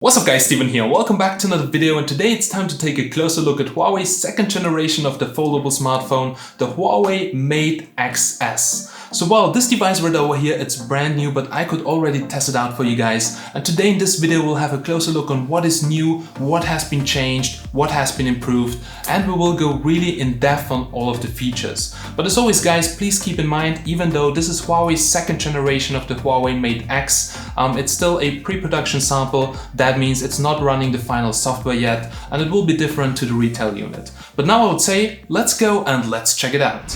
What's up guys, Steven here. Welcome back to another video, and today it's time to take a closer look at Huawei's second generation of the foldable smartphone, the Huawei MATE XS. So well, this device right over here, it's brand new, but I could already test it out for you guys. And today in this video we'll have a closer look on what is new, what has been changed, what has been improved, and we will go really in depth on all of the features. But as always guys, please keep in mind, even though this is Huawei's second generation of the Huawei MATE X, it's still a pre-production sample. That means it's not running the final software yet, and it will be different to the retail unit. But now I would say, let's go and let's check it out.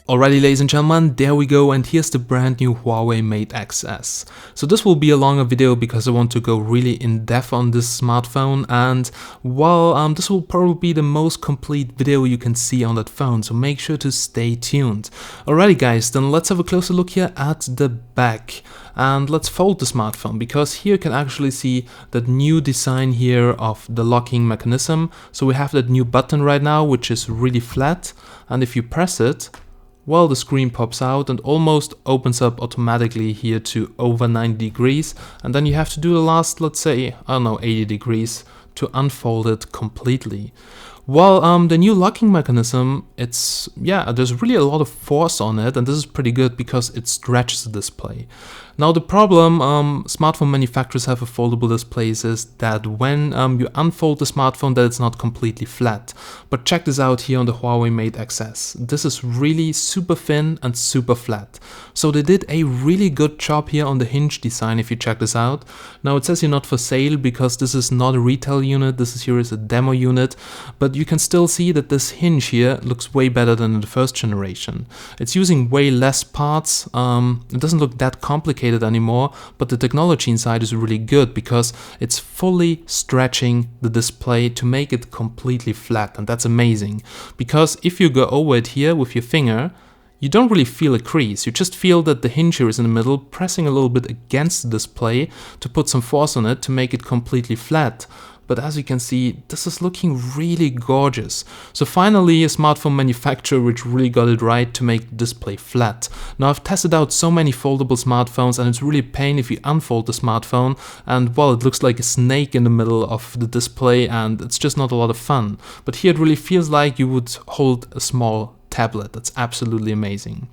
Alrighty ladies and gentlemen, there we go, and here's the brand new Huawei MATE XS. So this will be a longer video because I want to go really in depth on this smartphone, and well, this will probably be the most complete video you can see on that phone, so make sure to stay tuned. Alrighty guys, then let's have a closer look here at the back. And let's fold the smartphone, because here you can actually see that new design here of the locking mechanism. So we have that new button right now, which is really flat, and if you press it, well, the screen pops out and almost opens up automatically here to over 90 degrees, and then you have to do the last, let's say, I don't know, 80 degrees to unfold it completely. Well, the new locking mechanism, there's really a lot of force on it, and this is pretty good because it stretches the display. Now the problem smartphone manufacturers have with foldable displays is that when you unfold the smartphone, that it's not completely flat. But check this out here on the Huawei MATE XS. This is really super thin and super flat. So they did a really good job here on the hinge design if you check this out. Now it says here not for sale because this is not a retail unit, here is a demo unit, but you can still see that this hinge here looks way better than in the first generation. It's using way less parts, it doesn't look that complicated anymore, but the technology inside is really good because it's fully stretching the display to make it completely flat, and that's amazing. Because if you go over it here with your finger, you don't really feel a crease, you just feel that the hinge here is in the middle, pressing a little bit against the display to put some force on it to make it completely flat. But as you can see, this is looking really gorgeous. So finally a smartphone manufacturer which really got it right to make the display flat. Now I've tested out so many foldable smartphones, and it's really a pain if you unfold the smartphone and well, it looks like a snake in the middle of the display, and it's just not a lot of fun. But here it really feels like you would hold a small tablet. That's absolutely amazing.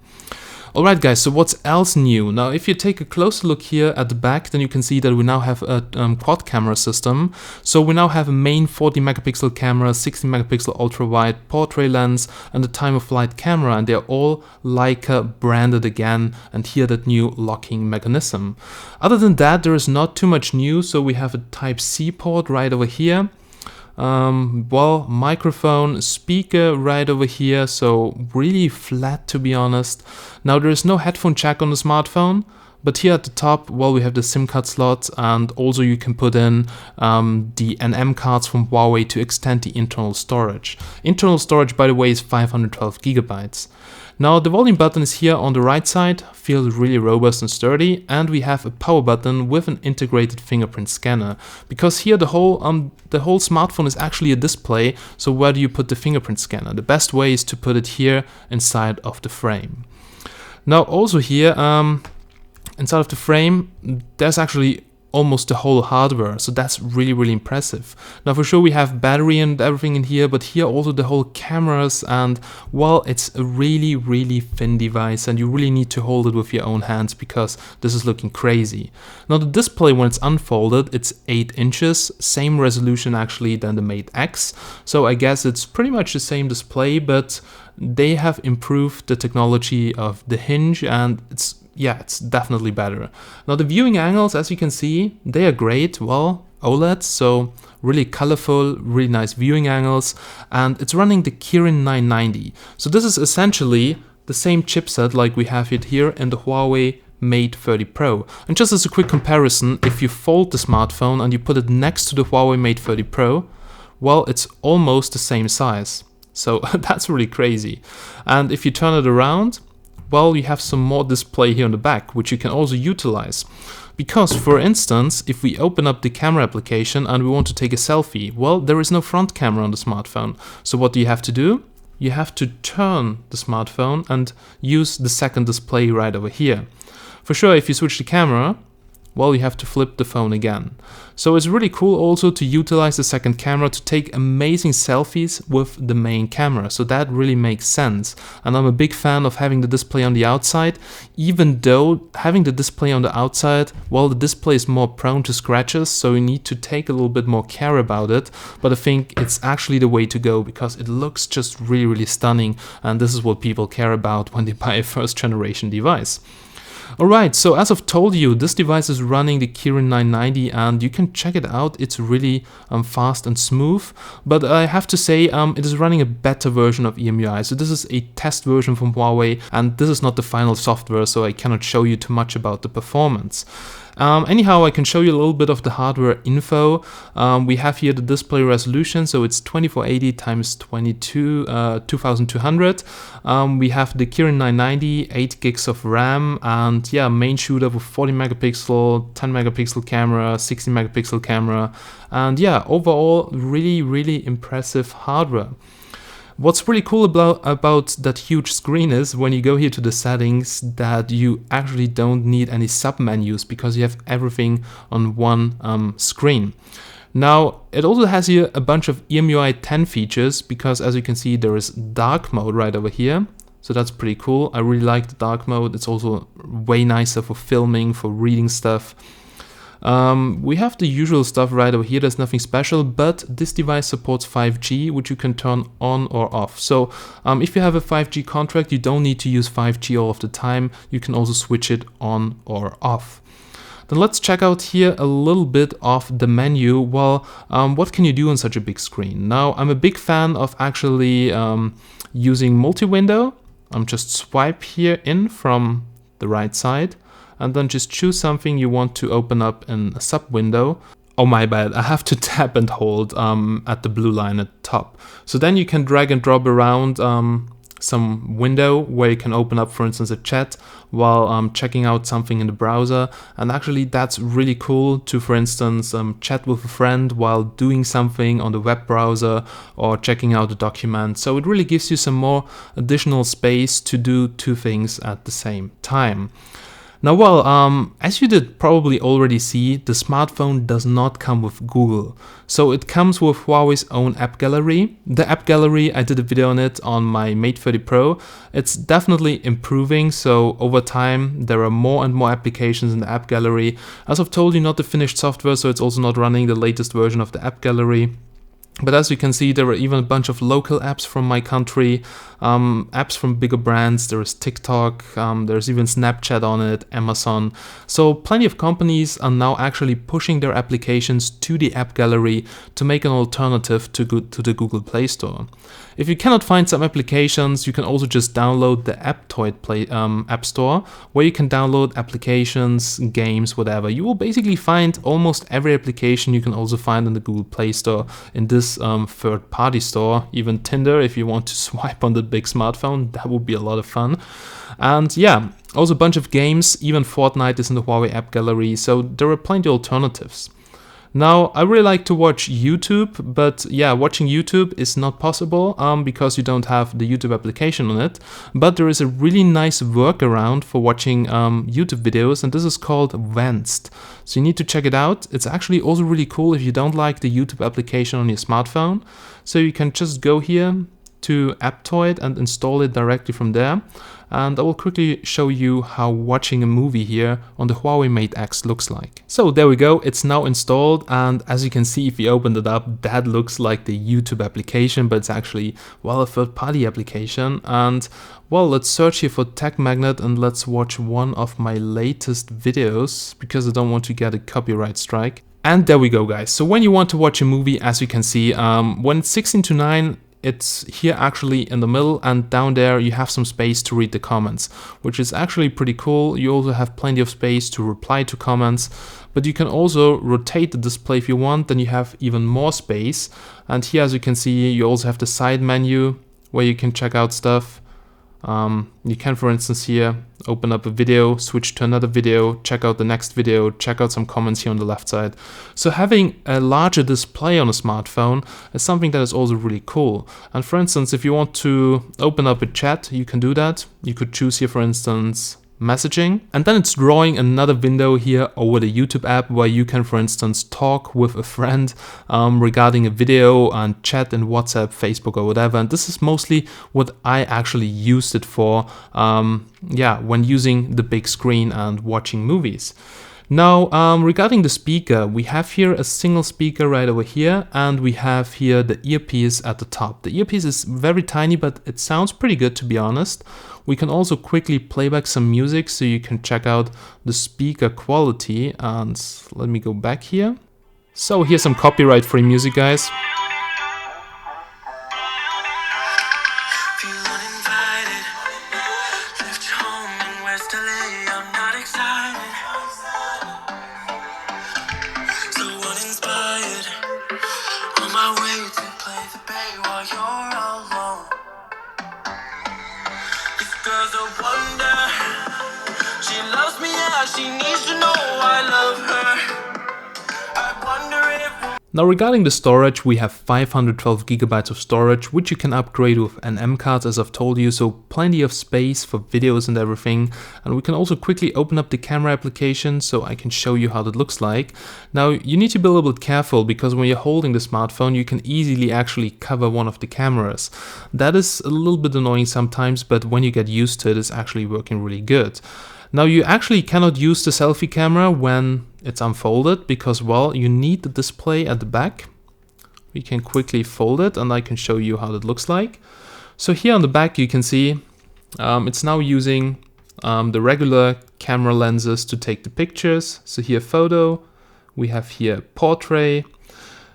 Alright guys, so what's else new? Now if you take a closer look here at the back, then you can see that we now have a quad camera system. So we now have a main 40 megapixel camera, 60 megapixel ultra wide portrait lens, and a time of flight camera, and they're all Leica branded again, and here that new locking mechanism. Other than that, there is not too much new. So we have a Type-C port right over here. Well, microphone, speaker right over here, so really flat to be honest. Now there is no headphone jack on the smartphone, but here at the top, well, we have the SIM card slot, and also you can put in the NM cards from Huawei to extend the internal storage. Internal storage, by the way, is 512 gigabytes. Now the volume button is here on the right side, feels really robust and sturdy, and we have a power button with an integrated fingerprint scanner. Because here the whole smartphone is actually a display, so where do you put the fingerprint scanner? The best way is to put it here inside of the frame. Now also here, inside of the frame, there's actually almost the whole hardware, so that's really impressive. Now for sure we have battery and everything in here, but here also the whole cameras, and well, it's a really thin device, and you really need to hold it with your own hands because this is looking crazy. Now the display, when it's unfolded, it's 8 inches, same resolution actually than the MATE X, so I guess it's pretty much the same display, but they have improved the technology of the hinge, and it's definitely better. Now the viewing angles, as you can see, they are great. Well, OLED, so really colorful, really nice viewing angles, and it's running the Kirin 990. So this is essentially the same chipset like we have it here in the Huawei Mate 30 Pro. And just as a quick comparison, if you fold the smartphone and you put it next to the Huawei Mate 30 Pro, well, it's almost the same size. So that's really crazy. And if you turn it around, well, you have some more display here on the back, which you can also utilize. Because, for instance, if we open up the camera application and we want to take a selfie, well, there is no front camera on the smartphone. So what do you have to do? You have to turn the smartphone and use the second display right over here. For sure, if you switch the camera, well, you have to flip the phone again. So it's really cool also to utilize the second camera to take amazing selfies with the main camera. So that really makes sense. And I'm a big fan of having the display on the outside, even though having the display on the outside, well, the display is more prone to scratches, so you need to take a little bit more care about it. But I think it's actually the way to go because it looks just really, really stunning. And this is what people care about when they buy a first generation device. Alright, so as I've told you, this device is running the Kirin 990 and you can check it out. It's really fast and smooth, but I have to say it is running a beta version of EMUI. So this is a test version from Huawei and this is not the final software, so I cannot show you too much about the performance. Anyhow, I can show you a little bit of the hardware info. We have here the display resolution, so it's 2480 x 2200. We have the Kirin 990, 8 gigs of RAM, and yeah, main shooter with 40 megapixel, 10 megapixel camera, 60 megapixel camera, and yeah, overall really, really impressive hardware. What's really cool about that huge screen is when you go here to the settings that you actually don't need any sub-menus because you have everything on one screen. Now, it also has here a bunch of EMUI 10 features because as you can see there is dark mode right over here. So that's pretty cool. I really like the dark mode. It's also way nicer for filming, for reading stuff. We have the usual stuff right over here, there's nothing special, but this device supports 5G, which you can turn on or off. So if you have a 5G contract, you don't need to use 5G all of the time. You can also switch it on or off. Then let's check out here a little bit of the menu. Well, what can you do on such a big screen? Now, I'm a big fan of actually using multi-window. Just swipe here in from the right side. And then just choose something you want to open up in a sub window. Oh my bad, I have to tap and hold at the blue line at the top. So then you can drag and drop around some window where you can open up, for instance, a chat while checking out something in the browser. And actually that's really cool to, for instance, chat with a friend while doing something on the web browser or checking out a document. So it really gives you some more additional space to do two things at the same time. Now, well, as you did probably already see, the smartphone does not come with Google. So it comes with Huawei's own app gallery. The app gallery, I did a video on it on my Mate 30 Pro. It's definitely improving, so over time there are more and more applications in the app gallery. As I've told you, not the finished software, so it's also not running the latest version of the app gallery. But as you can see, there are even a bunch of local apps from my country, apps from bigger brands. There is TikTok, there's even Snapchat on it, Amazon. So plenty of companies are now actually pushing their applications to the app gallery to make an alternative to the Google Play Store. If you cannot find some applications, you can also just download the Aptoide App Store, where you can download applications, games, whatever. You will basically find almost every application you can also find in the Google Play Store in this third-party store. Even Tinder, if you want to swipe on the big smartphone, that would be a lot of fun. And yeah, also a bunch of games, even Fortnite is in the Huawei App Gallery, so there are plenty of alternatives. Now, I really like to watch YouTube, but yeah, watching YouTube is not possible because you don't have the YouTube application on it. But there is a really nice workaround for watching YouTube videos, and this is called Vanced. So you need to check it out. It's actually also really cool if you don't like the YouTube application on your smartphone. So you can just go here to Aptoide and install it directly from there. And I will quickly show you how watching a movie here on the Huawei Mate X looks like. So there we go, it's now installed, and as you can see, if you open it up, that looks like the YouTube application, but it's actually, well, a third-party application. And well, let's search here for Tech Magnet and let's watch one of my latest videos because I don't want to get a copyright strike. And there we go, guys. So when you want to watch a movie, as you can see, when it's 16:9, it's here actually in the middle, and down there you have some space to read the comments, which is actually pretty cool. You also have plenty of space to reply to comments, but you can also rotate the display if you want, then you have even more space. And here, as you can see, you also have the side menu where you can check out stuff. You can, for instance, here open up a video, switch to another video, check out the next video, check out some comments here on the left side. So having a larger display on a smartphone is something that is also really cool. And for instance, if you want to open up a chat, you can do that. You could choose here, for instance, messaging, and then it's drawing another window here over the YouTube app where you can, for instance, talk with a friend regarding a video and chat in WhatsApp, Facebook, or whatever. And this is mostly what I actually used it for, when using the big screen and watching movies. Now, regarding the speaker, we have here a single speaker right over here, and we have here the earpiece at the top. The earpiece is very tiny, but it sounds pretty good, to be honest. We can also quickly play back some music, so you can check out the speaker quality. And let me go back here. So here's some copyright-free music, guys. Now regarding the storage, we have 512 gigabytes of storage, which you can upgrade with NM cards, as I've told you, so plenty of space for videos and everything. And we can also quickly open up the camera application so I can show you how that looks like. Now you need to be a little bit careful, because when you're holding the smartphone, you can easily actually cover one of the cameras. That is a little bit annoying sometimes, but when you get used to it, it's actually working really good. Now you actually cannot use the selfie camera when it's unfolded, because, well, you need the display at the back. We can quickly fold it and I can show you how that looks like. So here on the back you can see it's now using the regular camera lenses to take the pictures. So here photo, we have here portrait.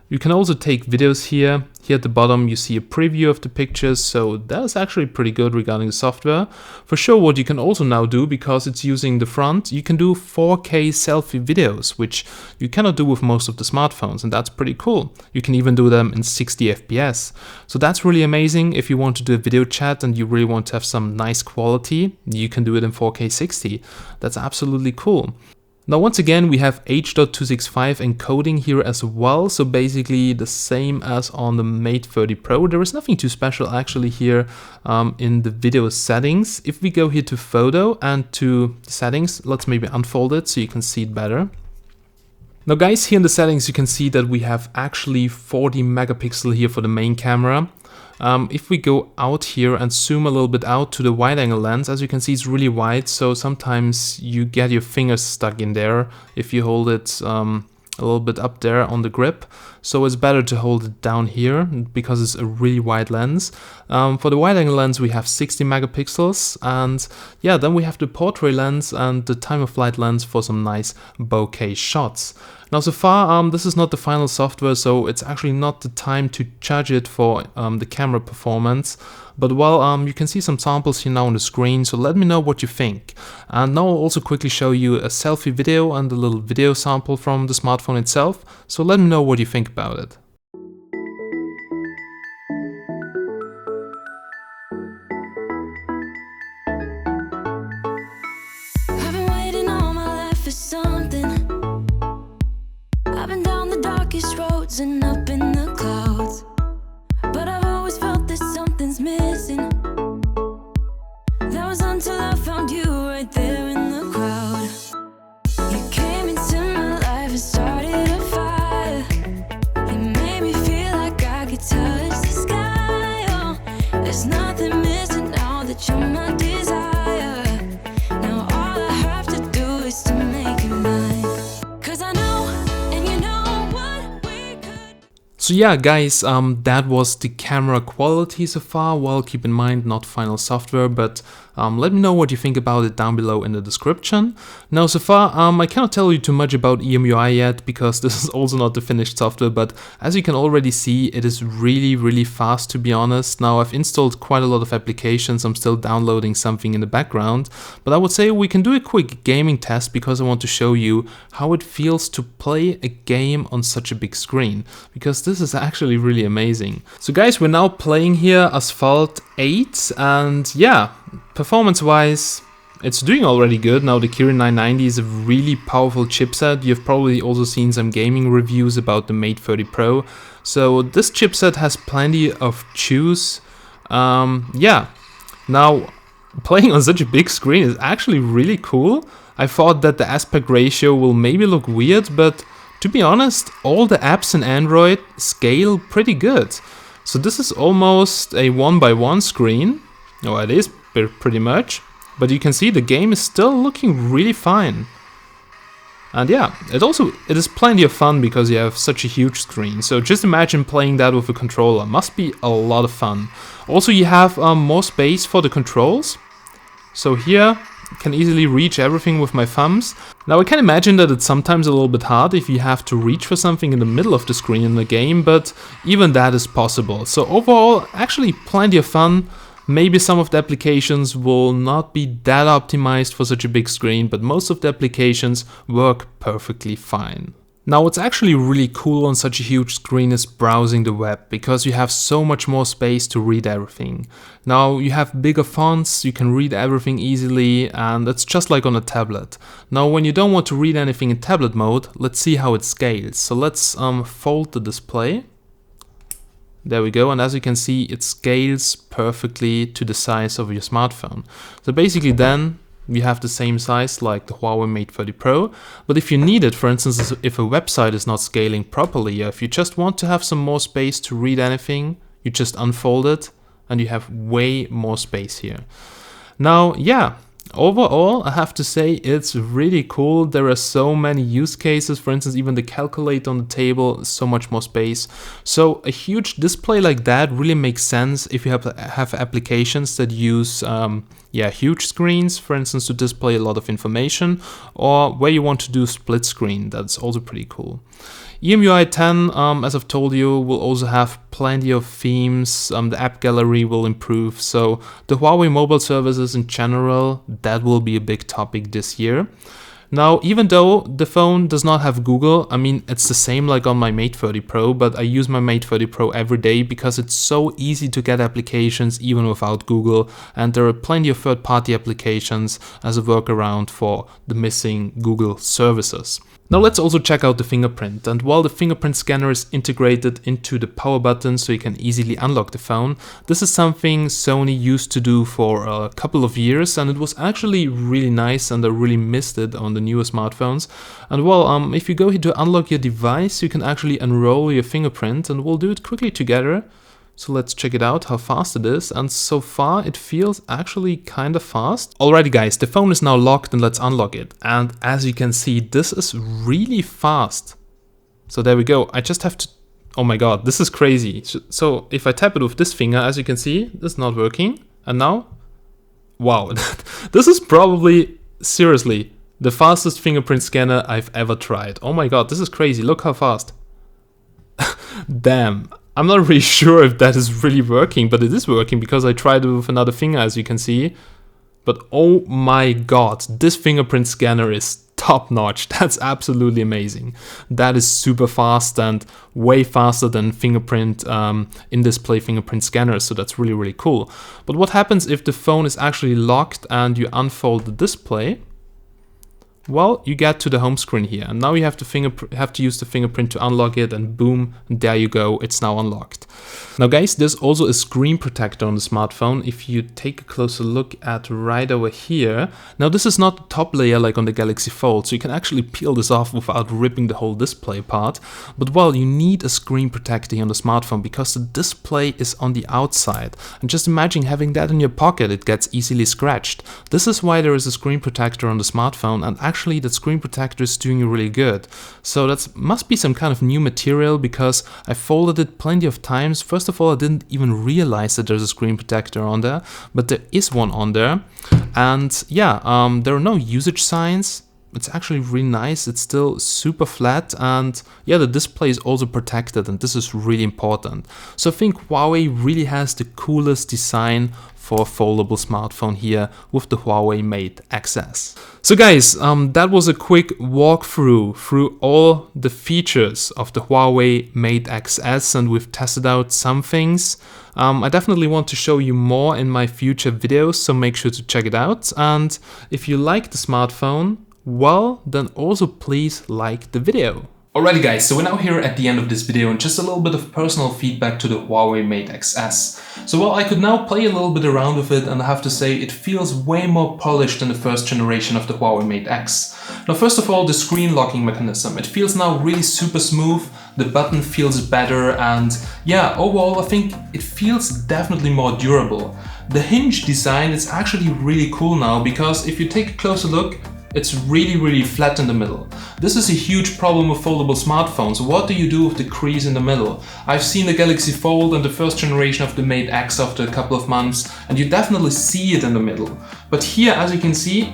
You can also take videos here. Here at the bottom you see a preview of the pictures, so that is actually pretty good regarding the software. For sure, what you can also now do, because it's using the front, you can do 4K selfie videos, which you cannot do with most of the smartphones, and that's pretty cool. You can even do them in 60 FPS. So that's really amazing. If you want to do a video chat and you really want to have some nice quality, you can do it in 4K 60. That's absolutely cool. Now once again we have H.265 encoding here as well, so basically the same as on the Mate 30 Pro. There is nothing too special actually here in the video settings. If we go here to photo and to settings, let's maybe unfold it so you can see it better. Now guys, here in the settings you can see that we have actually 40 megapixel here for the main camera. If we go out here and zoom a little bit out to the wide angle lens, as you can see it's really wide, so sometimes you get your fingers stuck in there if you hold it a little bit up there on the grip. So it's better to hold it down here because it's a really wide lens. For the wide angle lens we have 60 megapixels, and yeah, then we have the portrait lens and the time of flight lens for some nice bokeh shots. Now so far this is not the final software, so it's actually not the time to judge it for the camera performance. But well, you can see some samples here now on the screen, so let me know what you think. And now I'll also quickly show you a selfie video and a little video sample from the smartphone itself, so let me know what you think about it. I've been waiting all my life for something. I've been down the darkest roads and up in the clouds, but I've always felt that something's missing. That was until I found you right there in the crowd. You came into my life and started a fire. You made me feel like I could touch the sky. Oh, there's nothing missing now that you're my desire. Now all I have to do is to make you mine. 'Cause I know, and you know what we could. So yeah guys, that was the camera quality so far. Well, keep in mind, not final software, but let me know what you think about it down below in the description. Now so far I cannot tell you too much about EMUI yet, because this is also not the finished software, but as you can already see, it is really fast, to be honest. Now I've installed quite a lot of applications, I'm still downloading something in the background, but I would say we can do a quick gaming test, because I want to show you how it feels to play a game on such a big screen, because this is actually really amazing. So guys, we're now playing here Asphalt 8, and yeah, performance-wise, it's doing already good. Now the Kirin 990 is a really powerful chipset. You've probably also seen some gaming reviews about the Mate 30 Pro. So this chipset has plenty of juice. Yeah, now playing on such a big screen is actually really cool. I thought that the aspect ratio will maybe look weird, but to be honest, all the apps in Android scale pretty good. So this is almost a 1:1 screen. Oh, it is pretty much. But you can see the game is still looking really fine. And yeah, it is plenty of fun because you have such a huge screen. So just imagine playing that with a controller. Must be a lot of fun. Also, you have more space for the controls. So here, I can easily reach everything with my thumbs. Now I can imagine that it's sometimes a little bit hard if you have to reach for something in the middle of the screen in the game, but even that is possible. So overall, actually plenty of fun. Maybe some of the applications will not be that optimized for such a big screen, but most of the applications work perfectly fine. Now what's actually really cool on such a huge screen is browsing the web, because you have so much more space to read everything. Now you have bigger fonts, you can read everything easily, and it's just like on a tablet. Now when you don't want to read anything in tablet mode, let's see how it scales. So let's fold the display. There we go, and as you can see, it scales perfectly to the size of your smartphone. So basically then, we have the same size like the Huawei Mate 30 Pro, but if you need it, for instance, if a website is not scaling properly, or if you just want to have some more space to read anything, you just unfold it, and you have way more space here. Now, yeah, overall, I have to say it's really cool. There are so many use cases. For instance, even the calculator on the table, so much more space. So a huge display like that really makes sense if you have applications that use huge screens, for instance, to display a lot of information, or where you want to do split screen. That's also pretty cool. EMUI 10, as I've told you, will also have plenty of themes. The app gallery will improve. So the Huawei mobile services in general, that will be a big topic this year. Now, even though the phone does not have Google, I mean, it's the same like on my Mate 30 Pro, but I use my Mate 30 Pro every day because it's so easy to get applications even without Google, and there are plenty of third-party applications as a workaround for the missing Google services. Now let's also check out the fingerprint, and while the fingerprint scanner is integrated into the power button so you can easily unlock the phone, this is something Sony used to do for a couple of years, and it was actually really nice, and I really missed it on the newer smartphones. And well, if you go here to unlock your device, you can actually enroll your fingerprint, and we'll do it quickly together. So let's check it out, how fast it is, and so far it feels actually kind of fast. Alrighty guys, the phone is now locked and let's unlock it. And as you can see, this is really fast. So there we go, I just have to... Oh my god, this is crazy. So if I tap it with this finger, as you can see, this is not working. And now, wow, this is probably, seriously, the fastest fingerprint scanner I've ever tried. Oh my god, this is crazy, look how fast. Damn. I'm not really sure if that is really working, but it is working because I tried it with another finger, as you can see. But oh my god, this fingerprint scanner is top notch. That's absolutely amazing. That is super fast and way faster than fingerprint in-display fingerprint scanners, so that's really, really cool. But what happens if the phone is actually locked and you unfold the display? Well, you get to the home screen here, and now you have to use the fingerprint to unlock it, and boom, there you go, it's now unlocked. Now guys, there's also a screen protector on the smartphone. If you take a closer look at right over here, now this is not the top layer like on the Galaxy Fold, so you can actually peel this off without ripping the whole display apart. But well, you need a screen protector here on the smartphone because the display is on the outside. And just imagine having that in your pocket, it gets easily scratched. This is why there is a screen protector on the smartphone, and actually that screen protector is doing really good. So that must be some kind of new material because I folded it plenty of times. First of all, I didn't even realize that there's a screen protector on there, but there is one on there. And yeah, there are no usage signs. it's actually really nice. It's still super flat, and yeah, the display is also protected, and this is really important. So I think Huawei really has the coolest design for a foldable smartphone here with the Huawei Mate XS. So guys, that was a quick walkthrough through all the features of the Huawei Mate XS, and we've tested out some things. I definitely want to show you more in my future videos, so make sure to check it out. And if you like the smartphone, well, then also please like the video. Alrighty guys, so we're now here at the end of this video, and just a little bit of personal feedback to the Huawei Mate XS. So well, I could now play a little bit around with it, and I have to say it feels way more polished than the first generation of the Huawei Mate X. Now first of all, the screen locking mechanism. It feels now really super smooth, the button feels better, and yeah, overall I think it feels definitely more durable. The hinge design is actually really cool now, because if you take a closer look, it's really flat in the middle. This is a huge problem with foldable smartphones. What do you do with the crease in the middle? I've seen the Galaxy Fold and the first generation of the Mate X after a couple of months, and you definitely see it in the middle. But here, as you can see,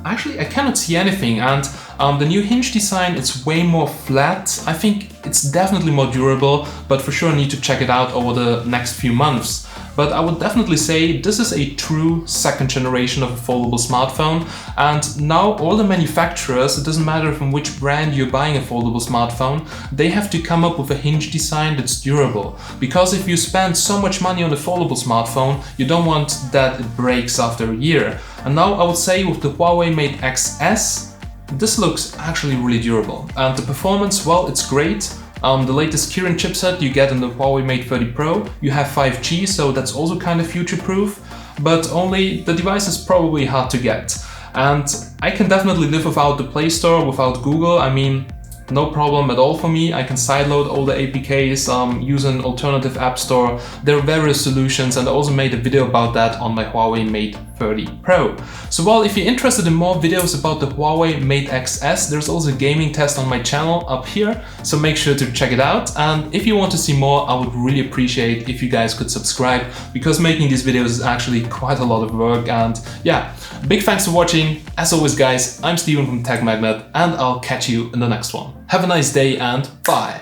actually I cannot see anything, and the new hinge design, it's way more flat. I think it's definitely more durable, but for sure I need to check it out over the next few months. But I would definitely say this is a true second generation of a foldable smartphone, and now all the manufacturers, it doesn't matter from which brand you're buying a foldable smartphone, they have to come up with a hinge design that's durable. Because if you spend so much money on a foldable smartphone, you don't want that it breaks after a year. And now I would say with the Huawei Mate XS, this looks actually really durable. And the performance, well, it's great. The latest Kirin chipset you get in the Huawei Mate 30 Pro, you have 5G, so that's also kind of future-proof, but only the device is probably hard to get. And I can definitely live without the Play Store, without Google. I mean, no problem at all for me. I can sideload all the APKs, use an alternative app store. There are various solutions, and I also made a video about that on my Huawei Mate 30 Pro. So well, if you're interested in more videos about the Huawei Mate XS, there's also a gaming test on my channel up here, so make sure to check it out. And if you want to see more, I would really appreciate if you guys could subscribe, because making these videos is actually quite a lot of work. And yeah, big thanks for watching. As always guys, I'm Steven from Tech Magnet, and I'll catch you in the next one. Have a nice day and bye!